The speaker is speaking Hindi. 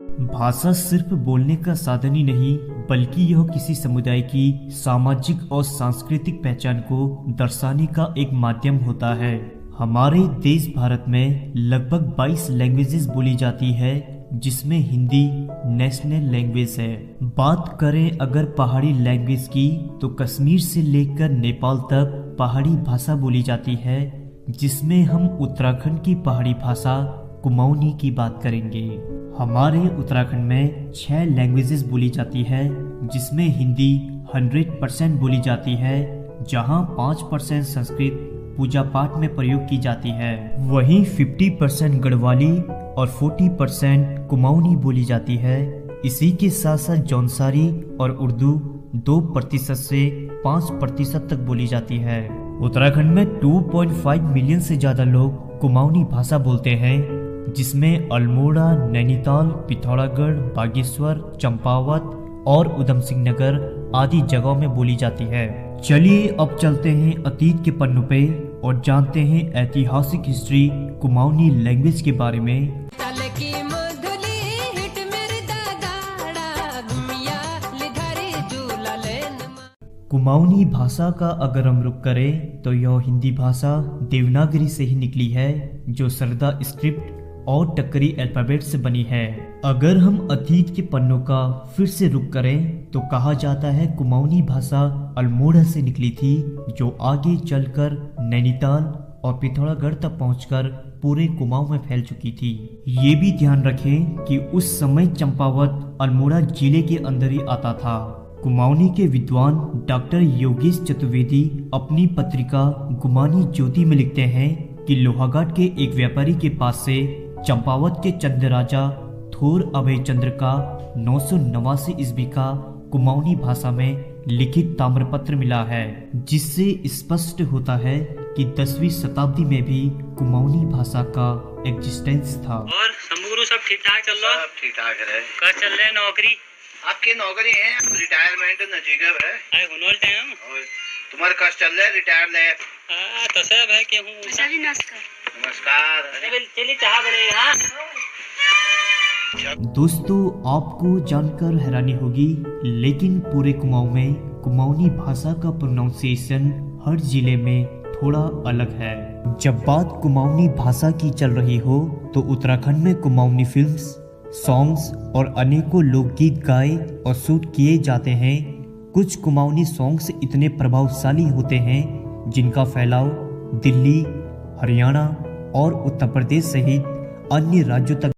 भाषा सिर्फ बोलने का साधन ही नहीं, बल्कि यह किसी समुदाय की सामाजिक और सांस्कृतिक पहचान को दर्शाने का एक माध्यम होता है। हमारे देश भारत में लगभग 22 लैंग्वेजेस बोली जाती है, जिसमें हिंदी नेशनल लैंग्वेज है। बात करें अगर पहाड़ी लैंग्वेज की, तो कश्मीर से लेकर नेपाल तक पहाड़ी भाषा बोली जाती है, जिसमें हम उत्तराखंड की पहाड़ी भाषा कुमाऊनी की बात करेंगे। हमारे उत्तराखंड में 6 लैंग्वेजेस बोली जाती है, जिसमें हिंदी 100% बोली जाती है, जहां 5% संस्कृत पूजा पाठ में प्रयोग की जाती है। वहीं 50% गढ़वाली और 40% कुमाऊनी बोली जाती है। इसी के साथ साथ जौनसारी और उर्दू 2% से 5% तक बोली जाती है। उत्तराखंड में 2.5 मिलियन से ज्यादा लोग कुमाऊनी भाषा बोलते हैं, जिसमें अल्मोड़ा, नैनीताल, पिथौरागढ़, बागेश्वर, चंपावत और उधम सिंह नगर आदि जगहों में बोली जाती है। चलिए अब चलते हैं अतीत के पन्नों पे और जानते हैं ऐतिहासिक हिस्ट्री कुमाऊनी लैंग्वेज के बारे में। कुमाऊनी भाषा का अगर हम रुख करें तो यह हिंदी भाषा देवनागरी से ही निकली है, जो सरदा स्क्रिप्ट और टक्करी अल्फाबेट से बनी है। अगर हम अतीत के पन्नों का फिर से रुख करें तो कहा जाता है कुमाऊनी भाषा अल्मोड़ा से निकली थी, जो आगे चलकर नैनीताल और पिथौरागढ़ तक पहुंचकर पूरे कुमाऊं में फैल चुकी थी। ये भी ध्यान रखें कि उस समय चंपावत अल्मोड़ा जिले के अंदर ही आता था। कुमाऊनी के विद्वान डॉक्टर योगेश चतुर्वेदी अपनी पत्रिका गुमानी ज्योति में लिखते हैं कि लोहाघाट के एक व्यापारी के पास से चंपावत के चंद्रराजा थोर अभय चंद्र का 989 ईस्वी का कुमाऊनी भाषा में लिखित ताम्रपत्र मिला है, जिससे स्पष्ट होता है कि 10वीं शताब्दी में भी कुमाऊनी भाषा का एग्जिस्टेंस था। और शंभू सब ठीक ठाक चल रहा है? सब ठीक ठाक है। कब चल रहे नौकरी? आपकी नौकरी है, रिटायरमेंट नजदीक है। अरे हुनोल टाइम और तुम्हारे कस चल रहे रिटायर ले? तो सब है कि हूँ नमस्कार। अरे चलिए चाह बने। हाँ दोस्तों, आपको जानकर हैरानी होगी, लेकिन पूरे कुमाऊं में कुमाऊनी भाषा का प्रोनाउंसिएशन हर जिले में थोड़ा अलग है। जब बात कुमाऊनी भाषा की चल रही हो तो उत्तराखंड में कुमाऊनी फिल्म्स, सॉन्ग्स और अनेकों लोकगीत गाए और शूट किए जाते हैं। कुछ कुमाऊनी सॉन्ग्स इतने प्रभावशाली होते हैं जिनका फैलाव दिल्ली, हरियाणा और उत्तर प्रदेश सहित अन्य राज्यों तक